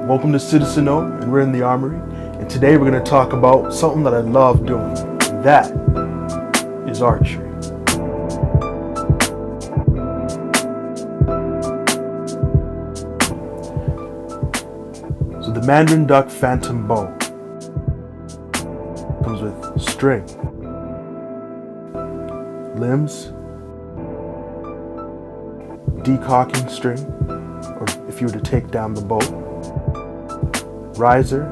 Welcome to Citizen O, and we're in the Armory. And today we're going to talk about something that I love doing. And that is archery. So the Mandarin Duck Phantom Bow comes with string, limbs, decocking string, or if you were to take down the bow, riser,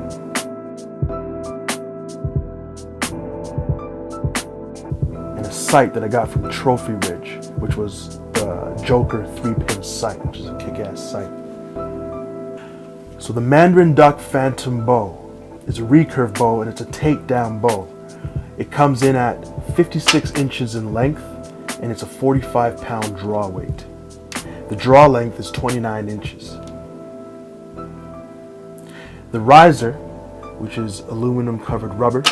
and a sight that I got from Trophy Ridge, which was the Joker 3-pin sight, which is a kick-ass sight. So the Mandarin Duck Phantom Bow is a recurve bow, and it's a takedown bow. It comes in at 56 inches in length, and it's a 45-pound draw weight. The draw length is 29 inches. The riser, which is aluminum covered rubber,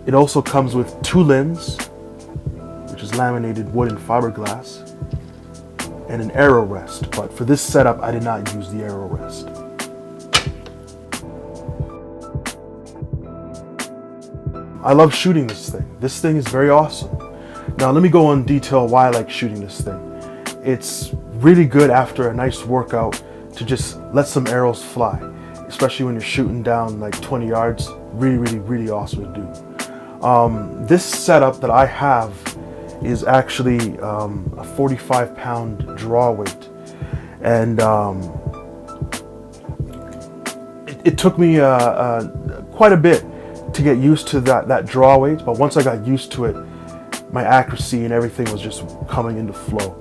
it also comes with 2 limbs, which is laminated wood and fiberglass, and an arrow rest. But for this setup, I did not use the arrow rest. I love shooting this thing. This thing is very awesome. Now let me go in detail why I like shooting this thing. It's really good after a nice workout to just let some arrows fly, especially when you're shooting down like 20 yards. Really awesome to do. This setup that I have is actually a 45-pound draw weight, and it took me quite a bit to get used to that draw weight, but once I got used to it, my accuracy and everything was just coming into flow.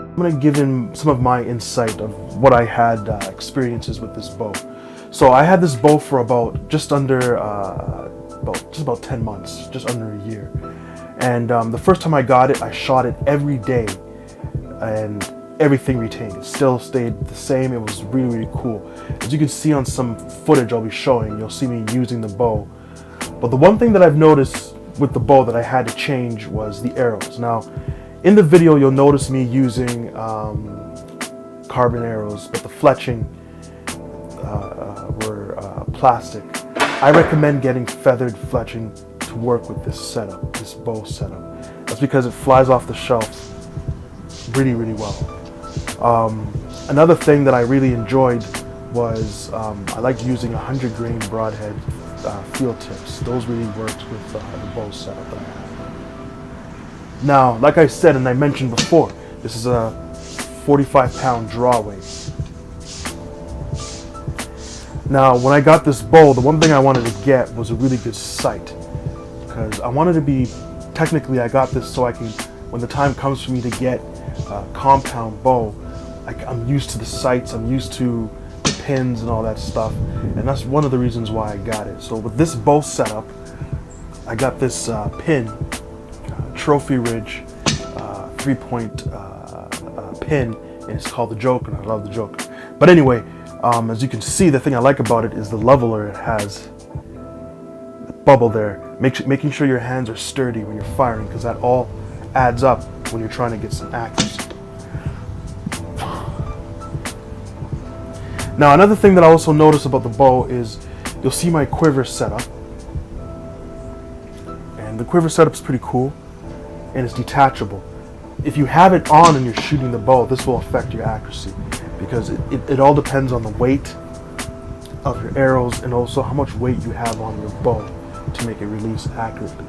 I'm going to give in some of my insight of what I had experiences with this bow. So I had this bow for about just about 10 months, just under a year. And the first time I got it, I shot it every day, and everything retained. It still stayed the same. It was really cool. As you can see on some footage I'll be showing, you'll see me using the bow. But the one thing that I've noticed with the bow that I had to change was the arrows. Now, in the video you'll notice me using carbon arrows, but the fletching were plastic. I recommend getting feathered fletching to work with this setup, this bow setup. That's because it flies off the shelf really well. Another thing that I really enjoyed was I liked using 100 grain broadhead field tips. Those really worked with the bow setup that I have. Now, like I said and I mentioned before, this is a 45-pound draw weight. Now, when I got this bow, the one thing I wanted to get was a really good sight, because I wanted to be, technically I got this so I can, when the time comes for me to get a compound bow, I'm used to the sights, I'm used to the pins and all that stuff, and that's one of the reasons why I got it. So with this bow setup, I got this pin, Trophy Ridge 3-point pin, and it's called the Joker, and I love the Joker. But anyway, as you can see, the thing I like about it is the leveler. It has a bubble there, making sure your hands are sturdy when you're firing, because that all adds up when you're trying to get some accuracy. Now, another thing that I also notice about the bow is you'll see my quiver setup, and the quiver setup is pretty cool, and it's detachable. If you have it on and you're shooting the bow, this will affect your accuracy, because it all depends on the weight of your arrows and also how much weight you have on your bow to make it release accurately.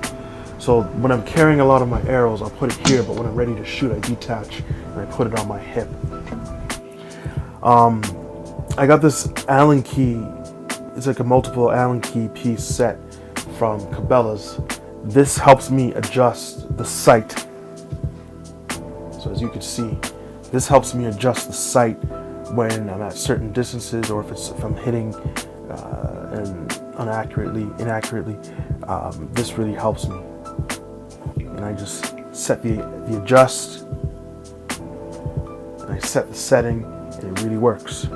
So when I'm carrying a lot of my arrows, I'll put it here, but when I'm ready to shoot, I detach and I put it on my hip. I got this Allen key. It's like a multiple Allen key piece set from Cabela's. This helps me adjust the sight. So as you can see, this helps me adjust the sight when I'm at certain distances, or if I'm hitting and inaccurately. This really helps me. And I just set the adjust, and I set the setting, and it really works.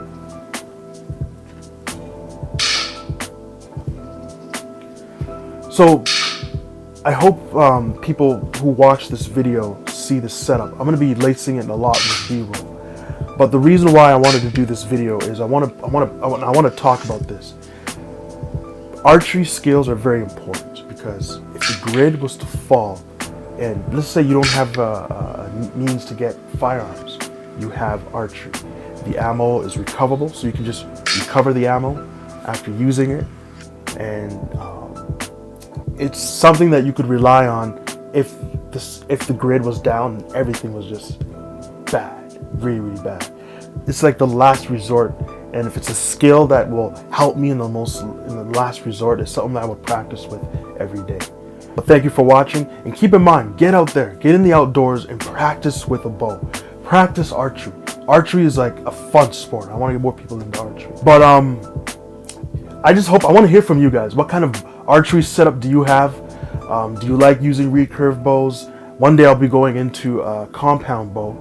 So I hope people who watch this video see this setup. I'm going to be lacing it a lot with B-roll. But the reason why I wanted to do this video is I want to talk about this. Archery skills are very important because if the grid was to fall, and let's say you don't have a means to get firearms, you have archery. The ammo is recoverable, so you can just recover the ammo after using it, and it's something that you could rely on if the grid was down and everything was just bad, really, really bad. It's like the last resort, and if it's a skill that will help me in the last resort, it's something that I would practice with every day. But thank you for watching, and keep in mind, get out there, get in the outdoors, and practice with a bow. Practice archery. Archery is like a fun sport. I want to get more people into archery. But I want to hear from you guys. What kind of archery setup do you have? Do you like using recurve bows? One day I'll be going into a compound bow,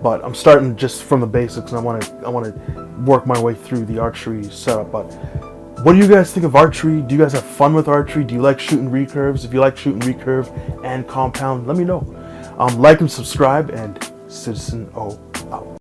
but I'm starting just from the basics, and I want to work my way through the archery setup. But what do you guys think of archery? Do you guys have fun with archery? Do you like shooting recurves? If you like shooting recurve and compound, let me know. Like and subscribe, and Citizen O out.